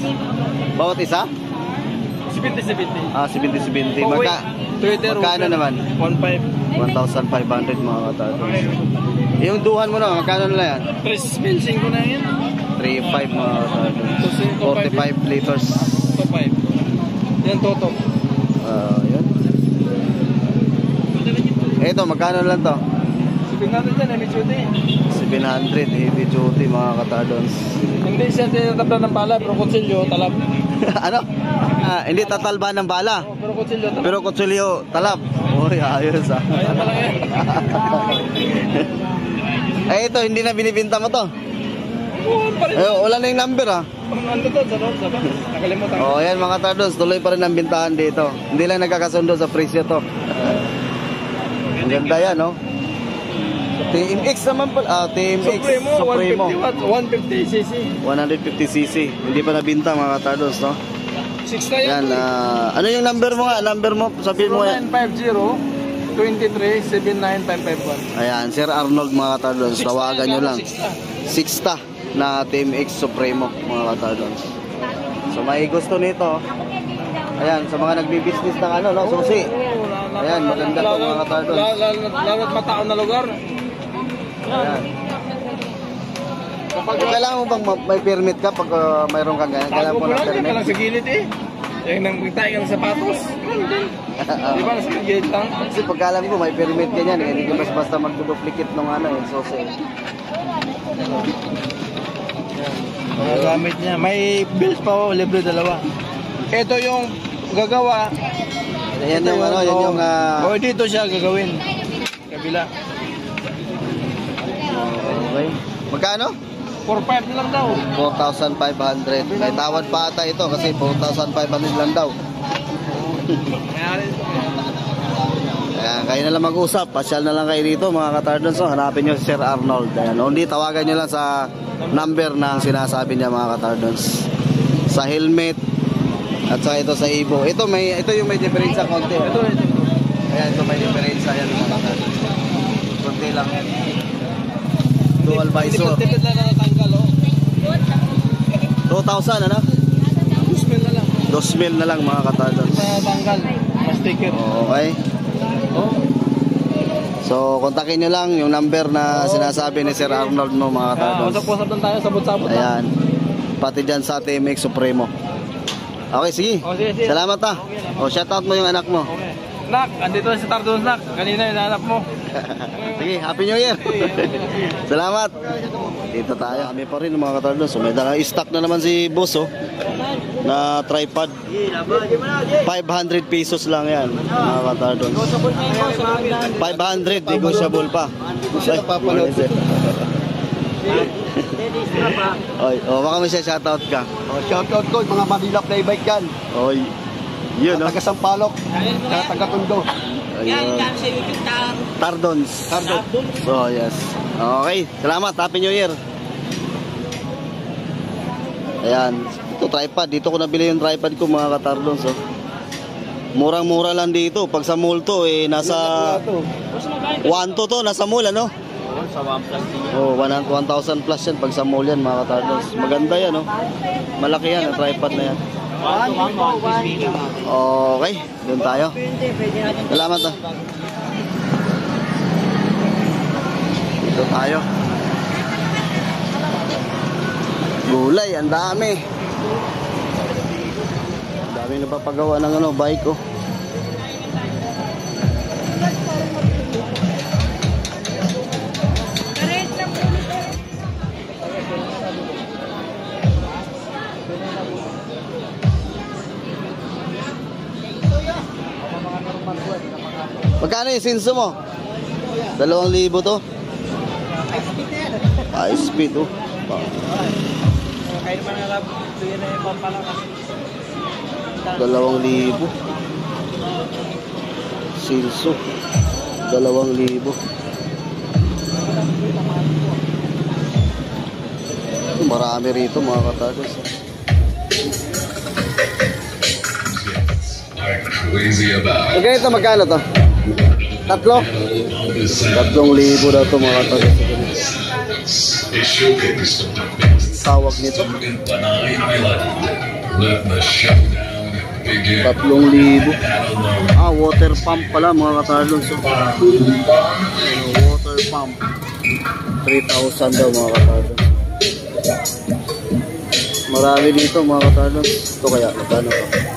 Speaker 1: Bawat isa?
Speaker 7: 70-70.
Speaker 1: 70-70.
Speaker 7: Oh, wait.
Speaker 1: Magkano naman?
Speaker 7: 1.5.
Speaker 1: 1,500 mga katanos. Yung duhan mo na, magkano na yan?
Speaker 7: 3.5 ko na yan.
Speaker 1: 3,500 mga katanos. 45 liters.
Speaker 7: 2.5. Yan, toto.
Speaker 1: Yan. Ito, magkano lang to?
Speaker 7: Sipin natin dyan, MHUT.
Speaker 1: 700 heavy duty mga katadons.
Speaker 7: Hindi siya tinatabla ng bala, pero kutsilyo, talab.
Speaker 1: Ano? Hindi tatalba ng bala.
Speaker 7: Oh, pero kutsilyo, talab.
Speaker 1: Pero kutsilyo, talab. Uy, ayos ah.
Speaker 7: Ayun pala yan.
Speaker 1: Ito, hindi na binibinta mo to.
Speaker 7: Oo, pa rin.
Speaker 1: Wala na yung number ah.
Speaker 7: Ano to, sa loob, sabi? Nakalimutan ko.
Speaker 1: Yan mga katadons, tuloy pa rin ang bintahan dito. Hindi lang nagkakasundo sa presyo to. Ang ganda yan, no? TMX naman pala. TMX
Speaker 7: Supremo, 150 watts, 150cc.
Speaker 1: 150cc. Hindi pa nabinta mga katadons, no?
Speaker 7: 6 na yan.
Speaker 1: Yan, ano yung number mo nga? Number mo, sabihin mo yan.
Speaker 7: 0950-23-79551.
Speaker 1: Ayan, Sir Arnold mga katadons. Tawagan nyo lang. 6 na TMX Supremo mga katadons. So may gusto nito. Ayan, sa mga nagbi-business ng ano, no? Susi. Ayan, maganda to mga katadons.
Speaker 7: Lalo't mataon na lugar.
Speaker 1: Ayan. Kailangan mo bang may permit ka pag mayroon kang ganyan? Kailangan
Speaker 7: Bago
Speaker 1: mo
Speaker 7: mo
Speaker 1: ng
Speaker 7: lang,
Speaker 1: permit?
Speaker 7: ka lang sa gilid eh. Yung nang magtayo ka ng sapatos. Di ba, nasa gilid lang?
Speaker 1: Kasi pagkalam ko may permit ganyan eh. Hindi ka basta magduduplicate ng ano eh. Susi.
Speaker 7: Gamit niya. May bills pa oh, libre dalawa. Ito yung gagawa.
Speaker 1: Yan yung ano, yan yung...
Speaker 7: oh, dito siya gagawin. Kabila.
Speaker 1: Okay. Magkano?
Speaker 7: 4.5 na lang daw.
Speaker 1: 4,500. May tawad pa ata ito kasi 4,500 lang daw. Ayan, kayo na lang mag-usap. Pasyal na lang kayo dito mga katardons. So, hanapin nyo si Sir Arnold. Ayan, hindi tawagan nyo lang sa number na sinasabi niya mga katardons. Sa helmet at saka ito sa Evo. Ito yung may diferensya konti.
Speaker 7: Ito.
Speaker 1: Ayan, ito may diferensya yan mga katardons. Konti lang yan. Dual visor.
Speaker 7: Tipid lang na natanggal oh.
Speaker 1: 2,000 ano?
Speaker 7: 2,000 na lang.
Speaker 1: 2,000 na lang mga katardons.
Speaker 7: Natanggal. Mas ticket.
Speaker 1: Okay.
Speaker 7: Oh.
Speaker 1: So, kontakin nyo lang yung number na sinasabi ni Sir Arnold mo mga katardons.
Speaker 7: Usap-usap lang tayo, sabot-sabot lang.
Speaker 1: Ayan. Pati dyan sa TMX Supremo. Okay, sige.
Speaker 7: Oh, sige.
Speaker 1: Salamat ha. O, shoutout mo yung anak mo.
Speaker 7: Okay. Nak, andito na si Tardons nak. Kanina hinahanap mo.
Speaker 1: Sige, Happy New Year. Salamat. Dito tayo. Kami pa rin mga katardons. So, may dalang stock na naman si boss oh. Na tripod. 500 pesos lang yan mga katardons. 500, negotiable pa. Gusto na papanood. Oy, baka mo siya shoutout ka.
Speaker 5: Shoutout ko, mga Manila Playbike yan.
Speaker 1: Oy, yun no?
Speaker 5: Taga Sampaloc, taga Tondo.
Speaker 1: Ayun. Tardons. So, yes. Okay, salamat. Happy New Year. Ayan. Ito, tripod. Dito ko nabili yung tripod ko, mga katardons. Oh. Murang-mura lang dito. Pag sa mall to, nasa 1 to to. Nasa mall, ano? Oh, 1,000 plus yan. Pag sa mall yan, mga katardons. Maganda yan, oh. Malaki yan, ang tripod na yan. Okay, doon tayo. Salamat ah. Dito tayo. Gulay, ang dami. Ang dami napapagawa ng ano, bike oh. Magkano yung sinso mo? 2,000 to? High speed oh.
Speaker 2: Kaya naman nga ito yun ay pampalang.
Speaker 1: 2,000. Sinso 2,000. Marami rito mga katados. Ganito magkano to? 3? 3,000 daw to mga katados. Tawag nito 3,000. Water pump pala mga katados. Water pump 3,000 daw mga katados. Marami dito mga katados. Ito kaya magkano to?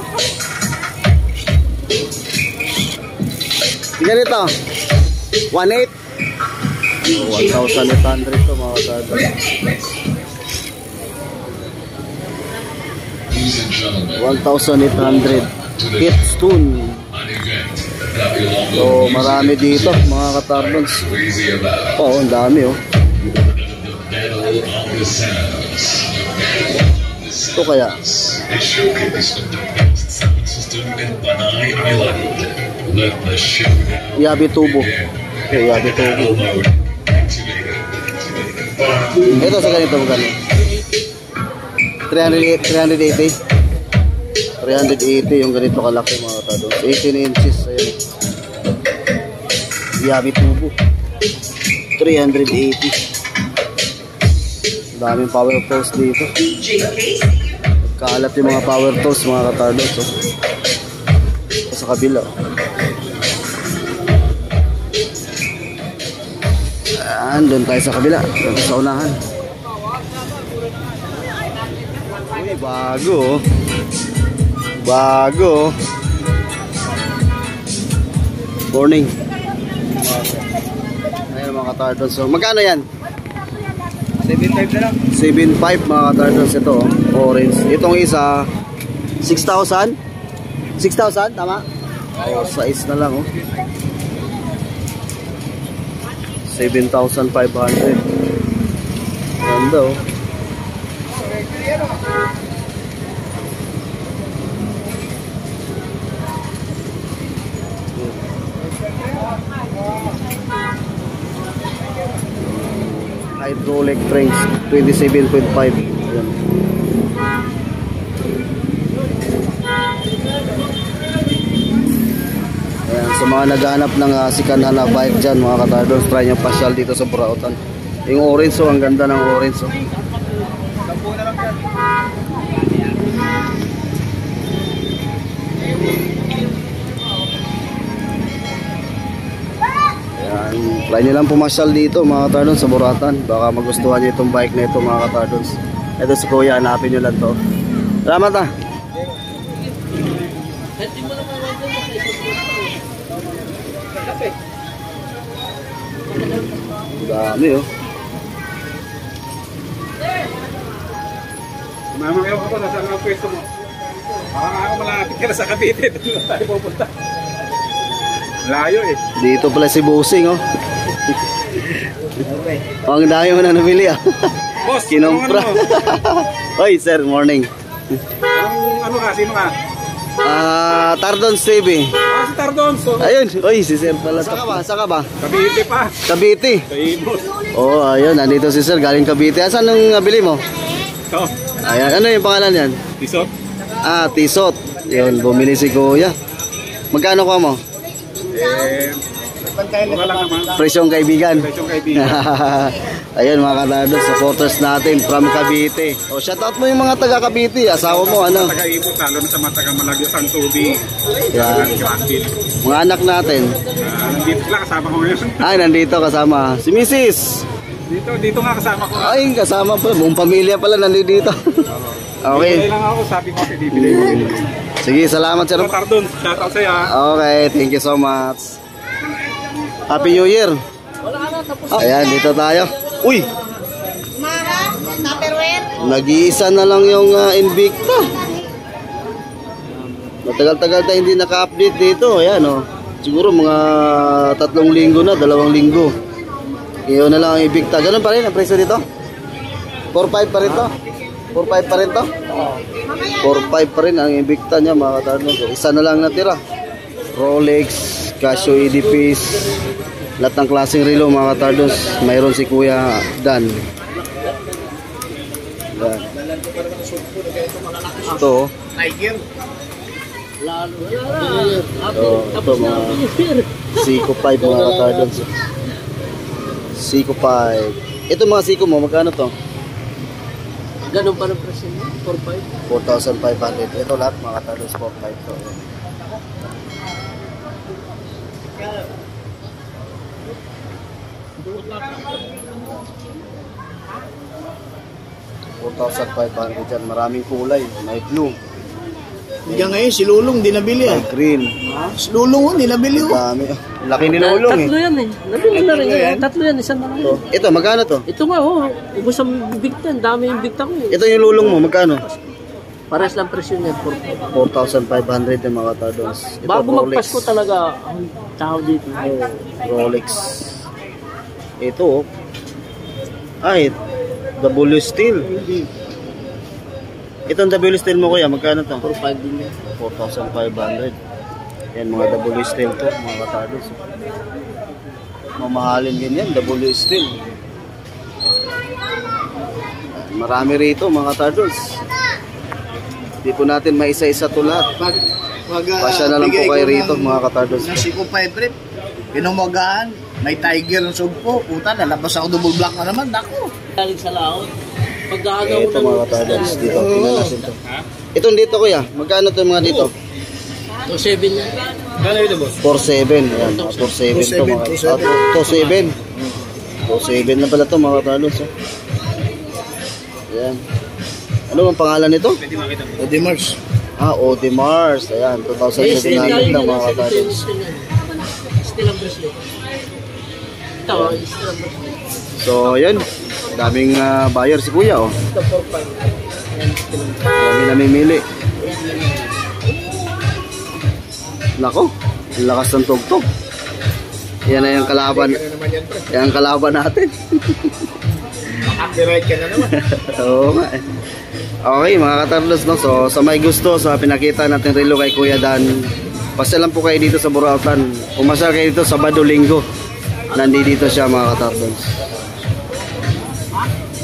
Speaker 1: Ganito 1,800. 1,800 to mga katados. 1,800 hit stone. So marami dito mga katarbons. Oh, ang dami oh. Ito kaya Yabi tubo. Okay, Yabi tubo. Ito sa ganito magkano? 380 yung ganito kalaki mga katarbons. 18 inches. Ayan. Yabi tubo 380. Daming power tools dito. Kalat yung mga power tools mga katarbons. So, sa kabila. Ayan, doon tayo sa kabila. Doon sa unahan. Uy, bago. Bago. Morning. Ayan mga katarbons. So, magkano yan?
Speaker 2: 7.5 na lang.
Speaker 1: 7.5 mga katarbons ito. Orange. Itong isa 6,000? 6,000 tama? O, size na lang oh. 7,500. Ganda oh. Hydraulic cranks 27.5. Ayan. Ayan, sa mga naghahanap ng sikanhan na bike dyan mga katarbons, try nyo pasyal dito sa Burautan. Yung orange oh, ang ganda ng orange oh. Ayan, try nyo lang pumasyal dito mga katarbons sa Burautan. Baka magustuhan nyo itong bike na ito mga katarbons. Ito si Kuya, hanapin nyo lang to. Salamat ah. Dami oh.
Speaker 7: Mamamayaw ako, nasaan ang pwesto mo? Baka nga ako malapit ka na sa Cavite. Doon na tayo pupunta. Layo eh.
Speaker 1: Dito pala si Bossing oh. Ang dami mo na nabili ah.
Speaker 7: Boss,
Speaker 1: Kinumpra. Oy sir, morning.
Speaker 7: Ano ka? Sino ka?
Speaker 1: Tardons TV.
Speaker 7: Si Tardon. So,
Speaker 1: Ayun, oy si sir pala. Saka ba?
Speaker 7: Cavite pa.
Speaker 1: Cavite.
Speaker 7: Kaibos.
Speaker 1: Oh, ayun, nandito si sir galing Cavite. Asan nung nabili mo?
Speaker 7: Ito.
Speaker 1: Ayan, ano yung pangalan yan?
Speaker 7: Tisot.
Speaker 1: Tisot. Yun, bumili si Kuya. Magkano ko mo?
Speaker 7: Wala lang naman.
Speaker 1: Presyong kaibigan.
Speaker 7: Presyong kaibigan.
Speaker 1: Ayun mga kanado, supporters natin from Cavite. O, shoutout mo yung mga taga Cavite. Asawa mo, ano?
Speaker 7: Taga-ibot, lalo na sa mga taga-Malagyo, San Tubig.
Speaker 1: Yan.
Speaker 7: Grandville.
Speaker 1: Mga anak natin.
Speaker 7: Nandito sila, kasama ko ngayon.
Speaker 1: Ay, nandito kasama. Si Mrs.
Speaker 7: Dito nga kasama ko.
Speaker 1: Ay, kasama pa. Buong pamilya pala nandito. Okay.
Speaker 7: Bibili lang ako, sabi ko kasi bibili.
Speaker 1: Sige, salamat sir.
Speaker 7: Tardon, shoutout sa'yo ha.
Speaker 1: Okay, thank you so much. Happy New Year. Ayan, dito tayo. Uy!
Speaker 4: Mara, Tupperware.
Speaker 1: Nag-iisa na lang yung Invicta. Matagal-tagal tayo hindi naka-update dito. Ayan, oh. Siguro mga 3 linggo na, 2 linggo. Iyon na lang ang ibigta. Ganun pa rin ang presyo dito? 4.5 pa rin to? 4.5 pa rin to? 4.5 pa rin ang ibigta niya mga katardos. Isa na lang natira. Rolex, Casio EDPs, lahat ng klaseng relo mga katardos. Mayroon si Kuya Dan. Yan. Ito.
Speaker 5: Tiger.
Speaker 1: Ito mga Seiko 5 mga katardos. Seiko 5. Ito mga Seiko mo, magkano to?
Speaker 2: Ganun pa ng presyo niya? 4.5?
Speaker 1: 4,500. Ito lahat mga katardos, 4,500 to. $4,500 dyan. Maraming kulay. May blue,
Speaker 5: Diyan ngayon, si Lulong, di nabili
Speaker 1: may green.
Speaker 5: Si Lulong, di nabili
Speaker 1: Dami. Laki ni Lulong eh.
Speaker 2: Tatlo yan eh. Nabili na rin yan. Tatlo yan, isa na lang.
Speaker 1: Ito, magkano to?
Speaker 2: Ito nga, ubos ang bigta. Ang dami yung bigta ko eh.
Speaker 1: Ito yung Lulong mo, magkano?
Speaker 2: Pares lang presyo niya,
Speaker 1: 4,500 yung mga katardos. Ito,
Speaker 2: bago
Speaker 1: Rolex.
Speaker 2: magpasko talaga ang tao dito.
Speaker 1: Rolex. Ito, ay, W Steel. Itong W Steel mo kuya, magkano to?
Speaker 2: 4.5 din yan.
Speaker 1: 4,500. Yan, mga W Steel to, mga katardos. Mamahalin ganyan, W Steel. Marami rito, mga katardos. Hindi po natin maisa-isa to lahat. Pasya na lang po kayo rito, mga katardos.
Speaker 5: Nasi ko 5 rep. Pinumagaan. May tiger ng sugpo. Puta, nalabas ako double black na naman. Dako.
Speaker 2: Galing sa laot. Pagdagaw
Speaker 1: Ito mga katardos, dito. Tingnan natin to. Itong dito kuya, magkano to mga dito?
Speaker 2: 2.7 yan.
Speaker 1: 4.7. Ayan, 4.7 to mga 2.7. 2.7 na pala to mga katardos. Ayan. Ano ang pangalan nito?
Speaker 5: Odimars.
Speaker 1: Odimars. Ayan, 2,700 lang mga katardos.
Speaker 2: Still ang bracelet. Ito, still ang bracelet.
Speaker 1: So, ayan. Daming buyer si kuya, oh.
Speaker 2: Ito, 4.5.
Speaker 1: Dami namimili. Nako, ang lakas ng tugtog. Yan na yung kalaban. Yan ang kalaban natin.
Speaker 5: Copyright ka na naman.
Speaker 1: Oo nga eh. Okay mga katardos, no? So sa may gusto, sa pinakita natin relo kay Kuya Dan, pasyalan po kayo dito sa Burautan. Umasal kayo dito Sabado, Linggo. Nandito siya mga katardos.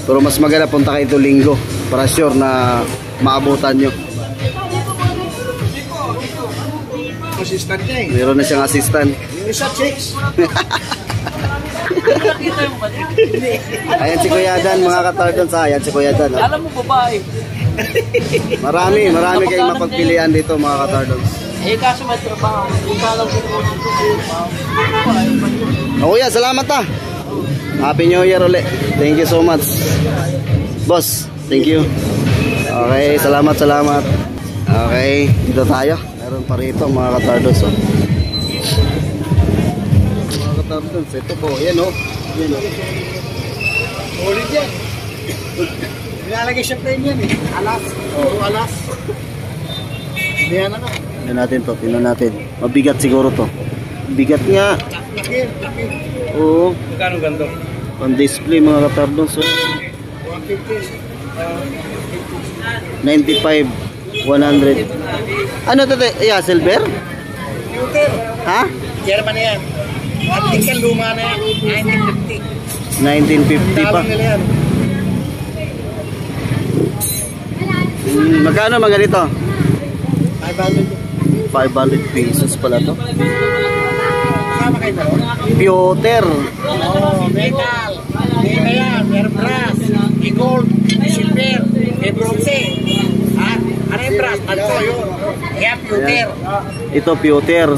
Speaker 1: Pero mas maganda punta kayo dito Linggo para sure na maabutan nyo.
Speaker 5: Assistant niya eh.
Speaker 1: Meron na siyang assistant.
Speaker 5: Yung isa, chicks.
Speaker 1: Ayan si Kuya Dan mga katardos. Ayan si Kuya Dan.
Speaker 2: Alam mo, babae.
Speaker 1: Marami kayong mapagpilian dito mga katardos.
Speaker 2: Eh, kaso may trabaho. Ikaw ko
Speaker 1: Kuya, salamat ah. Happy New Year ulit. Thank you so much. Boss, thank you. Okay, salamat. Okay, dito tayo. Meron pa rito mga katardos. Oh. Mga katardos, ito po. Yan oh. Yan oh.
Speaker 5: Ulit yan. Nilalagay siya plane yan eh. Alas. Oo, alas. Yan na.
Speaker 1: Tingnan natin to, tingnan natin. Mabigat siguro to. Bigat nga.
Speaker 5: Laki.
Speaker 1: Oo.
Speaker 7: Magkano ganito?
Speaker 1: On display mga katardos. Oh. 95, 100. Ano to? Yeah, silver?
Speaker 5: Computer.
Speaker 1: Ha?
Speaker 5: German na yan. Antik yan, luma na yan.
Speaker 1: 1950
Speaker 5: 1950.
Speaker 1: pa.
Speaker 5: Tawag nila yan.
Speaker 1: Magkano mga ganito?
Speaker 5: 500.
Speaker 1: 500 pesos pala to.
Speaker 5: Kasama kayo ba?
Speaker 1: Pewter.
Speaker 5: Oo, metal. Metal yan. Meron brass. May gold. May silver. May bronze. Ha? Ano yung brass? Ano yun? Kaya pewter.
Speaker 1: Ito pewter.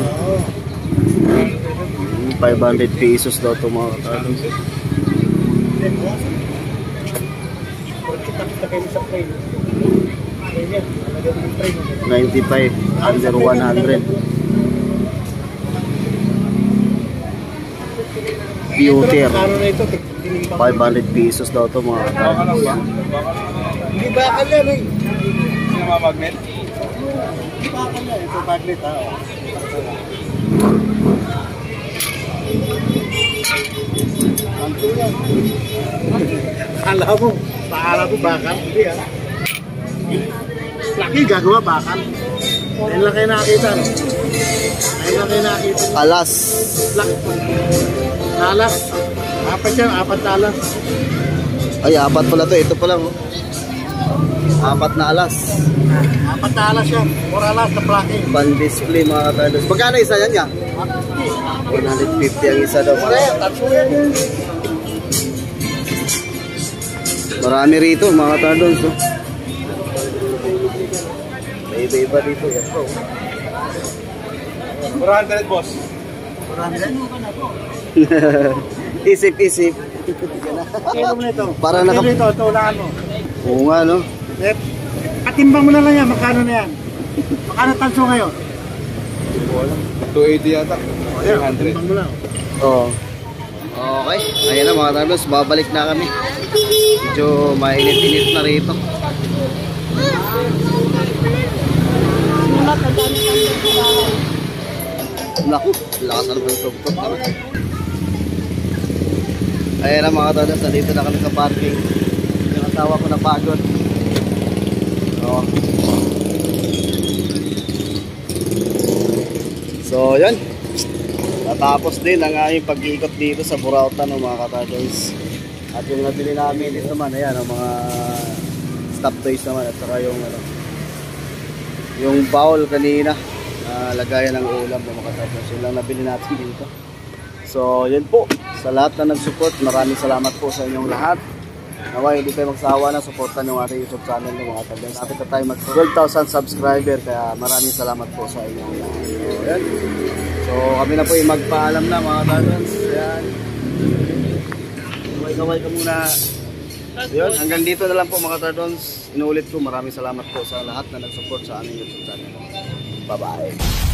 Speaker 1: 500 pesos daw to mga katardos.
Speaker 5: Kita kayo sa frame.
Speaker 1: 95 under 100. Pewter. 500 pesos daw to mga katardos.
Speaker 5: Hindi bakal yan eh.
Speaker 7: Sino mga magnet?
Speaker 5: Hindi bakal yan. Ito magnet ha. Akala mo bakal. Hindi ah. Laki gagawa bakal. Ayun lang kayo nakakita. No? Ayun lang kayo nakakita.
Speaker 1: Alas.
Speaker 5: Alas. Apat yan, apat na alas.
Speaker 1: Ay, apat pala to. Ito pala. Oh. Apat na alas.
Speaker 5: Apat na alas yan. 4 alas na plaking.
Speaker 1: Pan-display mga katardos. Magkano isa yan niya? 150 ang isa daw. Marami rito mga katardos. Oh. May iba-iba dito. Yan bro.
Speaker 7: 400 boss.
Speaker 1: Isip-isip.
Speaker 5: Kilo mo nito.
Speaker 1: Para naka...
Speaker 5: Kilo ito, tulaan mo.
Speaker 1: Oo nga no.
Speaker 5: Katimbang mo na lang yan, magkano na yan? Magkano tanso ngayon?
Speaker 7: 280 yata.
Speaker 5: Katimbang mo lang.
Speaker 1: Oo. Okay. Ayan na mga katardos. Babalik na kami. Medyo mainit-init na rito. Naku, lakas na naman tugtog naman. Ayan na mga katardos. Nandito na kami sa parking. Yung asawa ko napagod. Oo. So, yan. Natapos din ang aming pag-iikot dito sa Burautan ng mga katardos. At yung nabili namin ito naman, ayan, ang mga stop toys naman at saka yung ano, yung bowl kanina, lagayan ng ulam ng mga katardos. Yun lang nabili natin dito. So, yan po. Sa lahat na nag-support, maraming salamat po sa inyong lahat. Naway, hindi tayo magsawa na supportan yung ating YouTube channel ng mga katardos. Napit na tayo mag-12,000 subscriber, kaya maraming salamat po sa inyong lahat. So, yan. So, kami na po yung magpaalam na mga katardos. Yan. Kaway ka muna. Yun, hanggang dito na lang po mga katardos. Inuulit ko, maraming salamat po sa lahat na nag-support sa aming YouTube channel. Bye-bye.